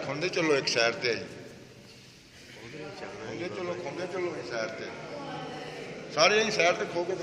ਖੁੰਦੇ ਚਲੋ ਇੱਕ ਸਾਈਡ ਤੇ ਖੁੰਦੇ ਚਲੋ ਸਾਈਡ ਤੇ ਸਾਰੇ ਸਾਈਡ ਤੇ ਖੋ ਕੇ